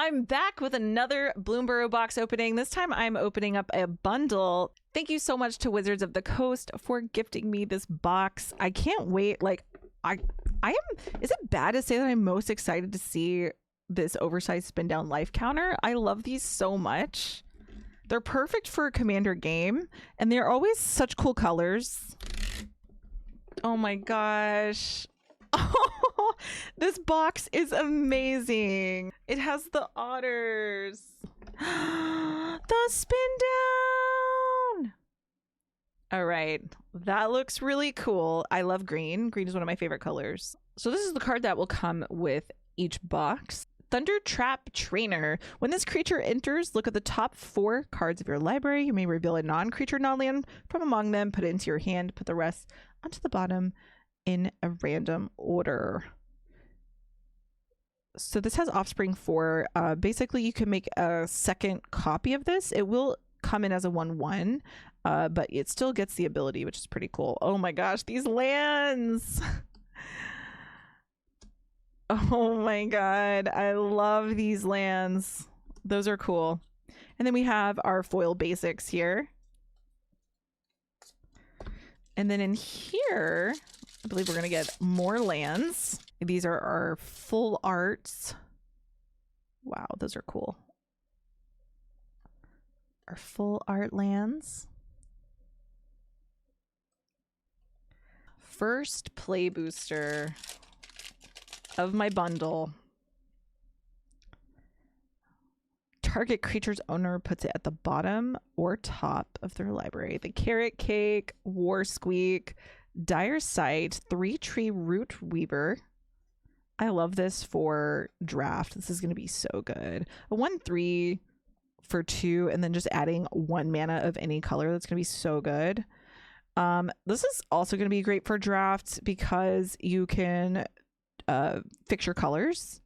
I'm back with another Bloomburrow box opening. This time I'm opening up a bundle. Thank you so much to Wizards of the Coast for gifting me this box. I can't wait. Like, I am, is it bad to say that I'm most excited to see this oversized spin down life counter? I love these so much. They're perfect for a commander game, and they're always such cool colors. Oh my gosh. Oh, this box is amazing. It has the otters. The spin down. All right, that looks really cool. I love green. Green is one of my favorite colors. So this is the card that will come with each box. Thunder Trap Trainer. When this creature enters, look at the top 4 cards of your library. You may reveal a non-creature non-land from among them, put it into your hand, put the rest onto the bottom in a random order. So this has Offspring 4. Basically, you can make a second copy of this. It will come in as a 1/1, but it still gets the ability, which is pretty cool. Oh my gosh, these lands! Oh my god, I love these lands. Those are cool. And then we have our foil basics here. And then in here, I believe we're going to get more lands. These are our full arts. Wow, those are cool. Our full art lands. First play booster of my bundle. Target creature's owner puts it at the bottom or top of their library. The Carrot Cake, War Squeak, Dire Sight, 3-Tree Root Weaver. I love this for draft. This is going to be so good. A 1/3 for 2, and then just adding 1 mana of any color. That's going to be so good. This is also going to be great for drafts because you can fix your colors.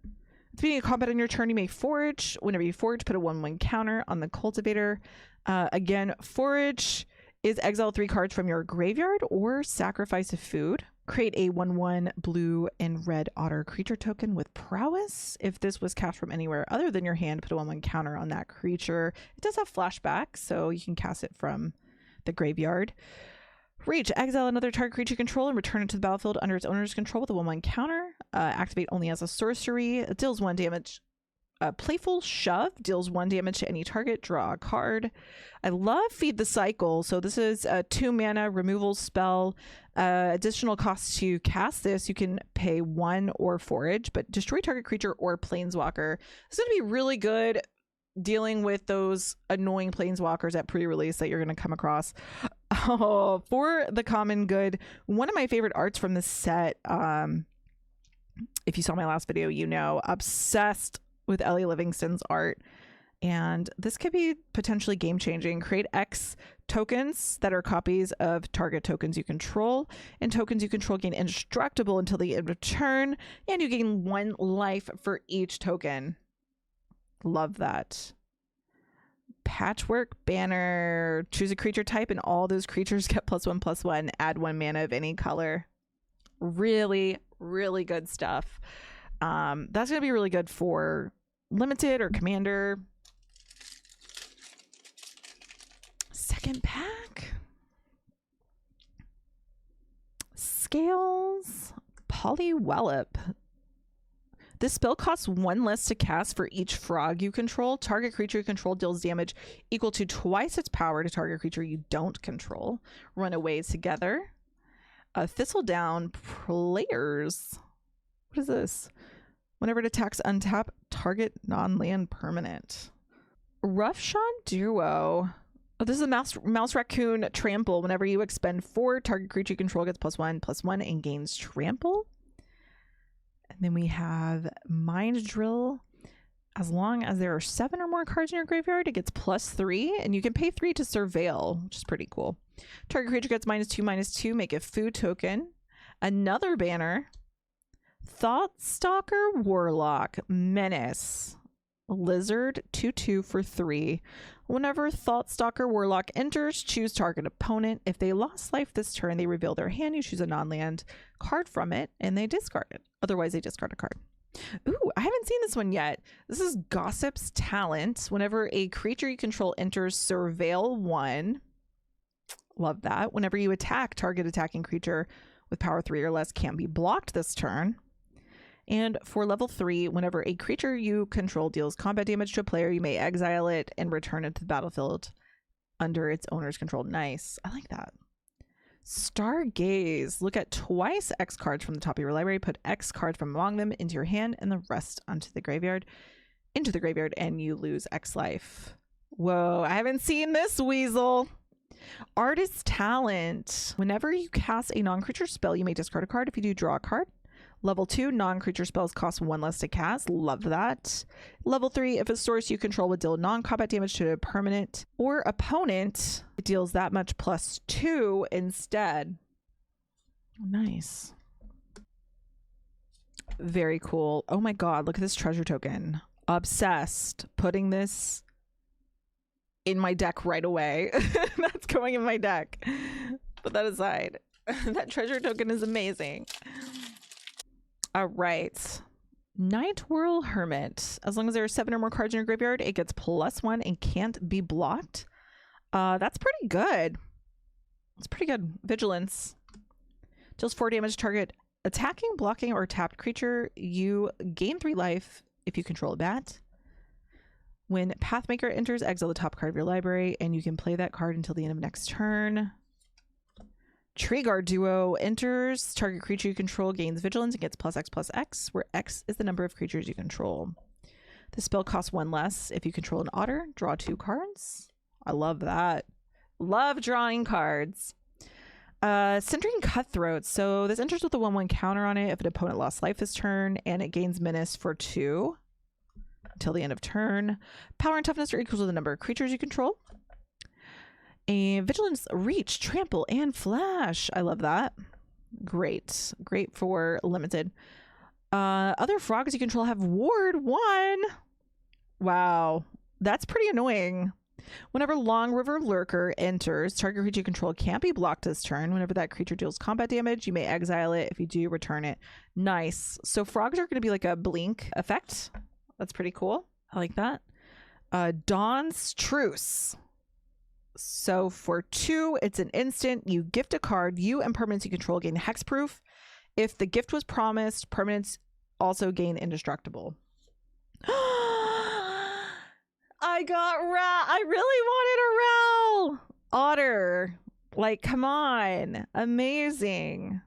At the beginning of combat on your turn, you may forage. Whenever you forage, put a 1/1 counter on the cultivator. Again, forage is exile 3 cards from your graveyard or sacrifice a food. Create a 1/1 blue and red otter creature token with prowess. If this was cast from anywhere other than your hand, put a 1/1 counter on that creature. It does have flashback, so you can cast it from the graveyard. Reach, exile another target creature you control and return it to the battlefield under its owner's control with a 1/1 counter. Activate only as a sorcery. It deals 1 damage. Playful Shove deals 1 damage to any target. Draw a card. I love Feed the Cycle. So this is a 2 mana removal spell. Additional cost to cast this. You can pay 1 or forage, but destroy target creature or planeswalker. It's going to be really good dealing with those annoying planeswalkers at pre-release that you're going to come across. Oh, for the common good, one of my favorite arts from this set, if you saw my last video, you know, obsessed with Ellie Livingston's art, and this could be potentially game-changing. Create X tokens that are copies of target tokens you control, and tokens you control gain indestructible until the end of turn, and you gain 1 life for each token. Love that. Patchwork Banner. Choose a creature type and all those creatures get +1/+1. Add 1 mana of any color. Really, really good stuff. That's going to be really good for limited or commander. Second pack. Scales. Polywallop. This spell costs 1 less to cast for each frog you control. Target creature you control deals damage equal to twice its power to target creature you don't control. Runaways together. Thistledown Players. What is this? Whenever it attacks, untap target non-land permanent. Roughshod Duo. Oh, this is a mouse raccoon trample. Whenever you expend 4, target creature you control gets +1/+1 and gains trample. And then we have Mind Drill. As long as there are 7 or more cards in your graveyard, it gets +3, and you can pay 3 to Surveil, which is pretty cool. Target creature gets -2/-2, make a food token. Another banner. Thoughtstalker Warlock Menace. Lizard 2/2 for 3. Whenever Thoughtstalker Warlock enters, choose target opponent. If they lost life this turn, they reveal their hand. You choose a non-land card from it, and they discard it. Otherwise, they discard a card. Ooh, I haven't seen this one yet. This is Gossip's Talent. Whenever a creature you control enters Surveil 1. Love that. Whenever you attack, target attacking creature with power 3 or less can be blocked this turn. And for level 3, whenever a creature you control deals combat damage to a player, you may exile it and return it to the battlefield under its owner's control. Nice. I like that. Stargaze. Look at twice X cards from the top of your library. Put X cards from among them into your hand and the rest onto the graveyard. Into the graveyard, and you lose X life. Whoa, I haven't seen this, Weasel. Artist's Talent. Whenever you cast a non-creature spell, you may discard a card. If you do, draw a card. Level 2, non-creature spells cost 1 less to cast. Love that. Level 3, if a source you control would deal non-combat damage to a permanent or opponent, it deals that much plus 2 instead. Nice. Very cool. Oh my god, look at this treasure token. Obsessed. Putting this in my deck right away. That's going in my deck. Put that aside. That treasure token is amazing. All right. Night Whirl Hermit. As long as there are 7 or more cards in your graveyard, it gets +1 and can't be blocked. That's pretty good. It's pretty good. Vigilance. Deals 4 damage to target attacking, blocking, or tapped creature. You gain 3 life if you control a bat. When Pathmaker enters, exile the top card of your library, and you can play that card until the end of next turn. Treeguard Duo enters. Target creature you control gains vigilance and gets +X/+X, where X is the number of creatures you control. The spell costs 1 less. If you control an otter, draw 2 cards. I love that. Love drawing cards. Centering Cutthroat. So this enters with a 1/1 counter on it if an opponent lost life this turn, and it gains menace for 2 until the end of turn. Power and toughness are equal to the number of creatures you control. And vigilance, reach, trample, and flash. I love that. Great. Great for limited. Other frogs you control have ward 1. Wow. That's pretty annoying. Whenever Long River Lurker enters, target creature you control can't be blocked this turn. Whenever that creature deals combat damage, you may exile it. If you do, return it. Nice. So frogs are going to be like a blink effect. That's pretty cool. I like that. Dawn's Truce. So for 2, it's an instant. You gift a card. You and permanents you control gain hexproof. If the gift was promised, permanents also gain indestructible. I got I really wanted a Ral. Otter. Like, come on. Amazing.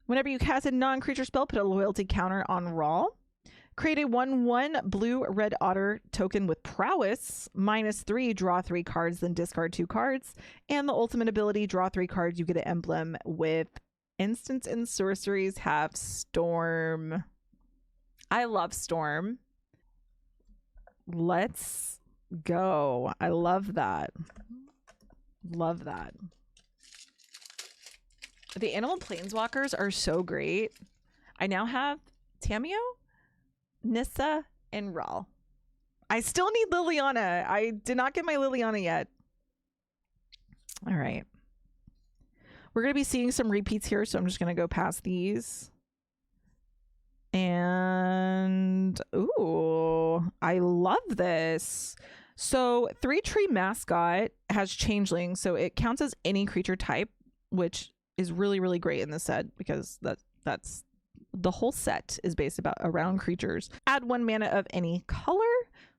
Whenever you cast a non-creature spell, put a loyalty counter on Rawl. Create a 1/1 blue-red otter token with prowess. -3, draw 3 cards, then discard 2 cards. And the ultimate ability, draw 3 cards. You get an emblem with instants and sorceries have Storm. I love Storm. Let's go. I love that. Love that. The animal planeswalkers are so great. I now have Tamio, Nissa, and Rawl. I still need Liliana. I did not get my Liliana yet. All right. We're going to be seeing some repeats here, so I'm just going to go past these. And, ooh, I love this. So 3-Tree Mascot has Changeling, so it counts as any creature type, which is really, really great in this set because that's the whole set is based around creatures. Add 1 mana of any color,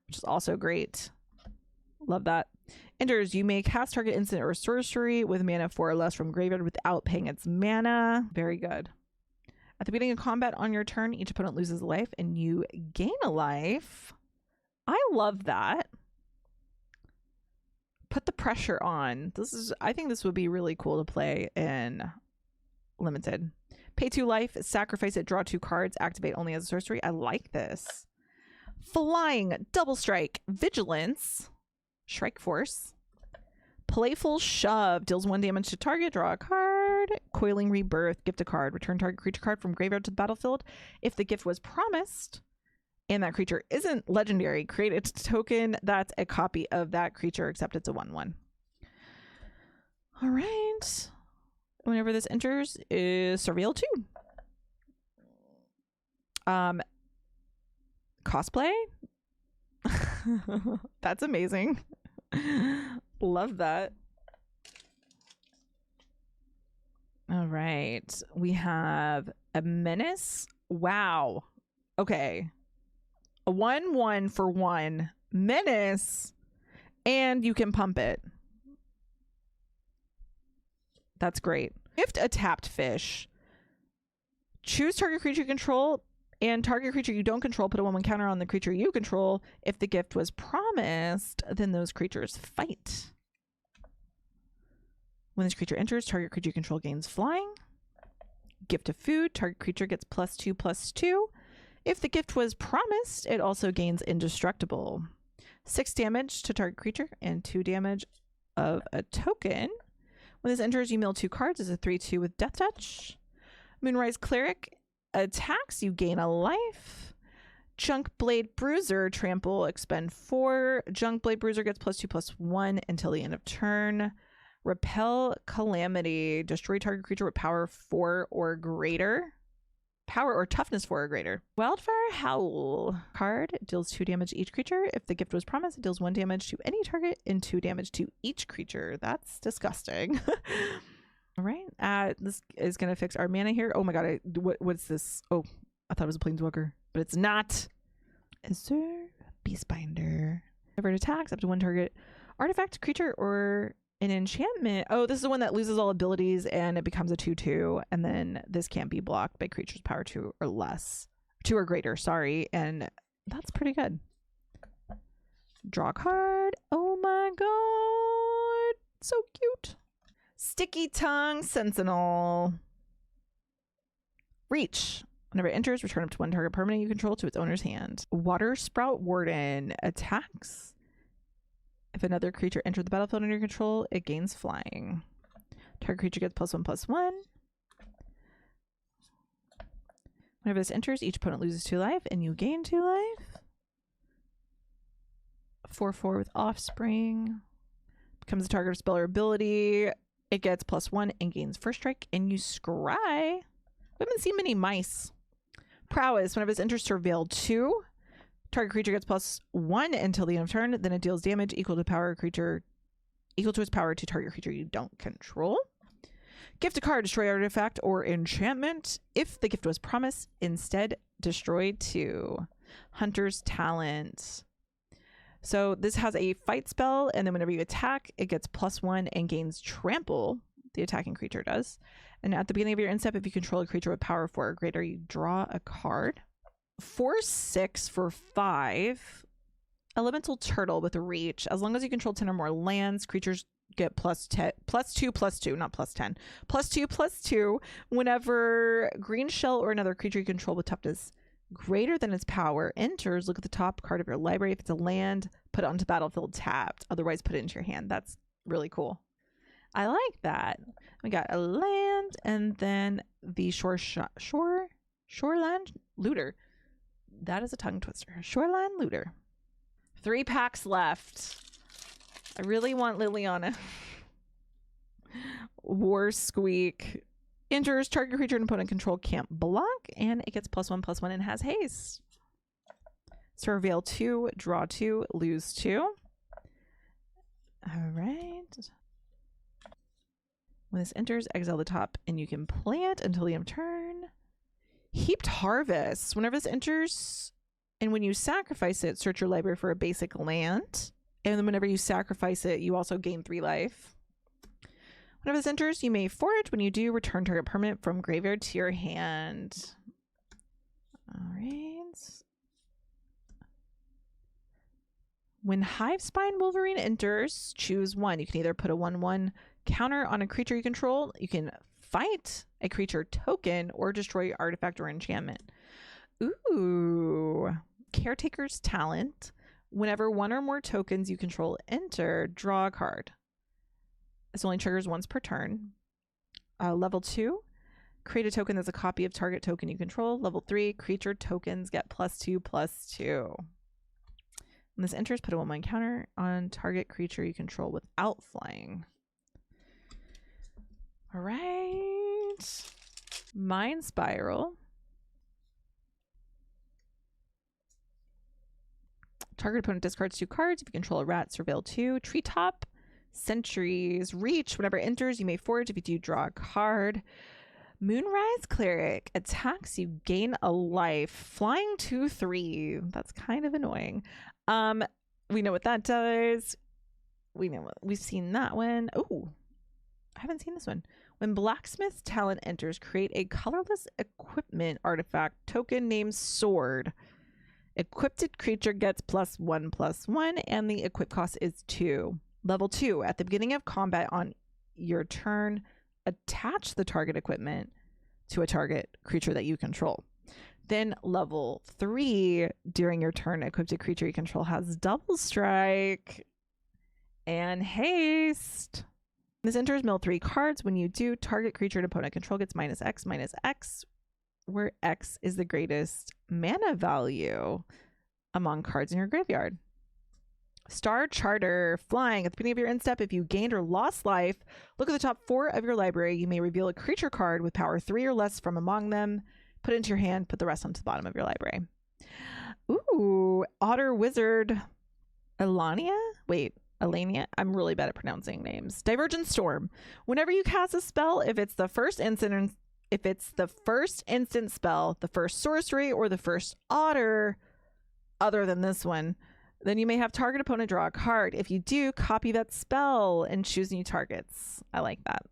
which is also great. Love that. Enters, you may cast target instant or sorcery with mana 4 or less from graveyard without paying its mana. Very good. At the beginning of combat on your turn, each opponent loses a life and you gain a life. I love that. Put the pressure on. I think this would be really cool to play in limited. Pay 2 life, sacrifice it, draw 2 cards, activate only as a sorcery. I like this. Flying, double strike, vigilance, strike force. Playful Shove, deals 1 damage to target, draw a card. Coiling Rebirth, gift a card, return target creature card from graveyard to the battlefield. If the gift was promised and that creature isn't legendary, create a token that's a copy of that creature, except it's a 1/1. All right. Whenever this enters is Surveil 2. Cosplay? That's amazing. Love that. All right. We have a menace. Wow. Okay. A 1/1 for 1 menace, and you can pump it. That's great. Gift a tapped fish. Choose target creature you control, and target creature you don't control, put a 1/1 counter on the creature you control. If the gift was promised, then those creatures fight. When this creature enters, target creature you control gains flying. Gift of food, target creature gets +2/+2. If the gift was promised, it also gains indestructible. 6 damage to target creature and 2 damage of a token. When this enters, you mill 2 cards as a 3/2 with Death Touch. Moonrise Cleric attacks, you gain a life. Junk Blade Bruiser, trample, expend 4. Junk Blade Bruiser gets +2/+1 until the end of turn. Repel Calamity, destroy target creature with power 4 or greater. Power or toughness 4 or greater. Wildfire Howl card deals 2 damage to each creature. If the gift was promised, it deals 1 damage to any target and 2 damage to each creature. That's disgusting. All right. This is going to fix our mana here. Oh my god. What's this? Oh, I thought it was a Planeswalker, but it's not. Is there Beastbinder? Whenever it attacks, up to 1 target artifact, creature, or an enchantment. Oh, this is the one that loses all abilities and it becomes a 2/2. And then this can't be blocked by creatures power 2 or less. 2 or greater, sorry. And that's pretty good. Draw a card. Oh my god. So cute. Sticky Tongue Sentinel. Reach. Whenever it enters, return up to 1 target permanent you control to its owner's hand. Water Sprout Warden attacks. If another creature enters the battlefield under your control, it gains flying. Target creature gets +1/+1. Whenever this enters, each opponent loses 2 life and you gain 2 life. 4/4 with Offspring. Becomes the target of spell or ability. It gets +1 and gains first strike, and you scry. We haven't seen many mice. Prowess. Whenever this enters, Surveil 2. Target creature gets +1 until the end of turn. Then it deals damage equal to its power to target creature you don't control. Gift a card, destroy artifact or enchantment. If the gift was promised, instead destroy 2. Hunter's Talent. So this has a fight spell, and then whenever you attack, it gets +1 and gains trample. The attacking creature does. And at the beginning of your end step, if you control a creature with power 4 or greater, you draw a card. 4/6 for 5. Elemental Turtle with a reach. As long as you control 10 or more lands, creatures get +2/+2, not +10. +2/+2 whenever green shell or another creature you control with toughness greater than its power enters. Look at the top card of your library. If it's a land, put it onto battlefield tapped. Otherwise, put it into your hand. That's really cool. I like that. We got a land and then the Shoreland Looter. That is a tongue twister. Shoreline Looter. 3 packs left. I really want Liliana. War Squeak. Enters, target creature and opponent control can't block, and it gets +1/+1 and has haste. Surveil 2, draw 2, lose 2. All right. When this enters, exile the top, and you can play it until the end of turn. Heaped Harvest. Whenever this enters, and when you sacrifice it, search your library for a basic land. And then whenever you sacrifice it, you also gain 3 life. Whenever this enters, you may forage. When you do, return target permanent from graveyard to your hand. All right. When Hivespine Wolverine enters, choose 1. You can either put a 1/1 counter on a creature you control. You can fight a creature token or destroy artifact or enchantment. Ooh. Caretaker's Talent. Whenever 1 or more tokens you control enter, draw a card. This only triggers once per turn. Level 2, create a token that's a copy of target token you control. Level 3, creature tokens get +2/+2. When this enters, put a 1/1 counter on target creature you control without flying. All right. Mind Spiral. Target opponent discards 2 cards. If you control a rat, surveil 2. Treetop, Sentries, Reach. Whenever it enters, you may forage. If you do, draw a card. Moonrise Cleric attacks, you gain a life. Flying 2/3. That's kind of annoying. We know what that does. We've seen that one. Oh, I haven't seen this one. When Blacksmith's Talent enters, create a colorless equipment artifact token named Sword. Equipped creature gets +1/+1, and the equip cost is 2. Level 2. At the beginning of combat on your turn, attach the target equipment to a target creature that you control. Then level 3, during your turn, equipped creature you control has double strike and haste. This enters mill 3 cards. When you do, target creature and opponent control gets -X, where X is the greatest mana value among cards in your graveyard. Star Charter, flying. At the beginning of your end step, if you gained or lost life, look at the top 4 of your library. You may reveal a creature card with power 3 or less from among them. Put it into your hand, put the rest onto the bottom of your library. Ooh, Otter Wizard. Elania? Wait, Elania? I'm really bad at pronouncing names. Divergent Storm. Whenever you cast a spell, if it's the first instant spell, the first sorcery, or the first otter, other than this one, then you may have target opponent draw a card. If you do, copy that spell and choose new targets. I like that.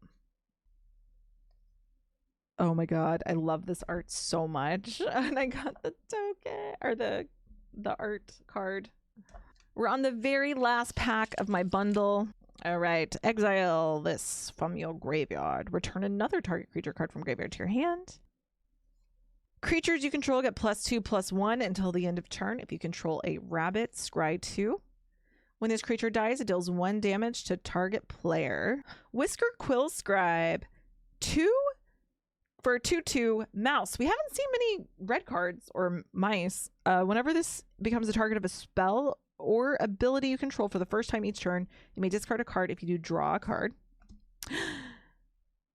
Oh my god, I love this art so much. And I got the token, or the art card. We're on the very last pack of my bundle. All right, exile this from your graveyard. Return another target creature card from graveyard to your hand. Creatures you control get +2/+1 until the end of turn. If you control a rabbit, scry 2. When this creature dies, it deals 1 damage to target player. Whisker Quill Scribe. 2 for 2/2 mouse. We haven't seen many red cards or mice. Whenever this becomes the target of a spell or ability you control for the first time each turn, you may discard a card. If you do, draw a card.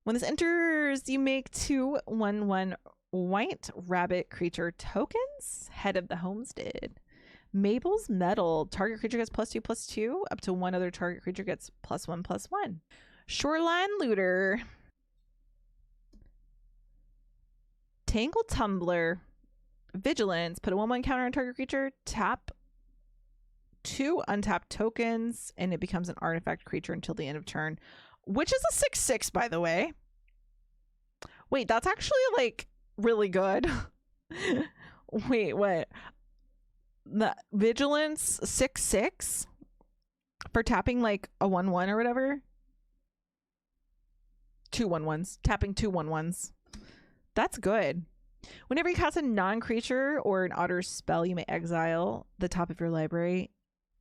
When this enters, you make 2 1/1 white rabbit creature tokens. Head of the Homestead. Mabel's Metal. Target creature gets +2/+2. Up to 1 other target creature gets +1/+1. Shoreline Looter. Tangle Tumbler. Vigilance. Put a 1/1 counter on target creature. Tap 2 untapped tokens, and it becomes an artifact creature until the end of turn, which is a 6/6, by the way. Wait, that's actually like really good. Wait, what? The Vigilance 6/6 for tapping like a 1/1 or whatever. 2 1/1s. Tapping 2 1/1s. That's good. Whenever you cast a non-creature or an otter spell, you may exile the top of your library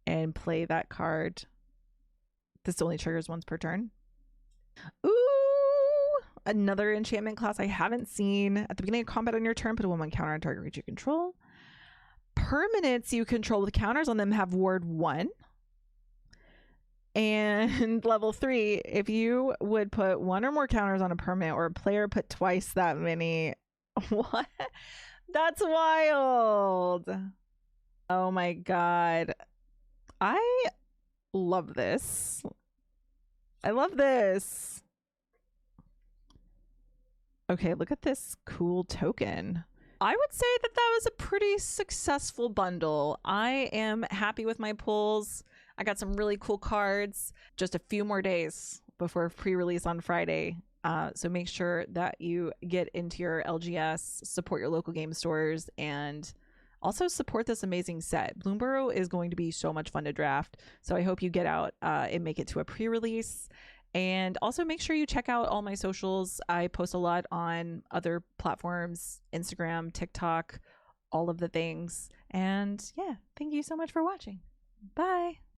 and play that card. This only triggers once per turn. Ooh, another enchantment class I haven't seen. At the beginning of combat on your turn, put a 1/1 counter on target creature you control. Permanents you control with counters on them have ward 1. And level 3, if you would put 1 or more counters on a permanent, or a player put twice that many. What? That's wild. Oh my god. I love this. I love this. Okay, look at this cool token. I would say that that was a pretty successful bundle. I am happy with my pulls. I got some really cool cards. Just a few more days before pre-release on Friday. So make sure that you get into your LGS, support your local game stores, and also support this amazing set. Bloomburrow is going to be so much fun to draft. So I hope you get out and make it to a pre-release. And also make sure you check out all my socials. I post a lot on other platforms, Instagram, TikTok, all of the things. And yeah, thank you so much for watching. Bye.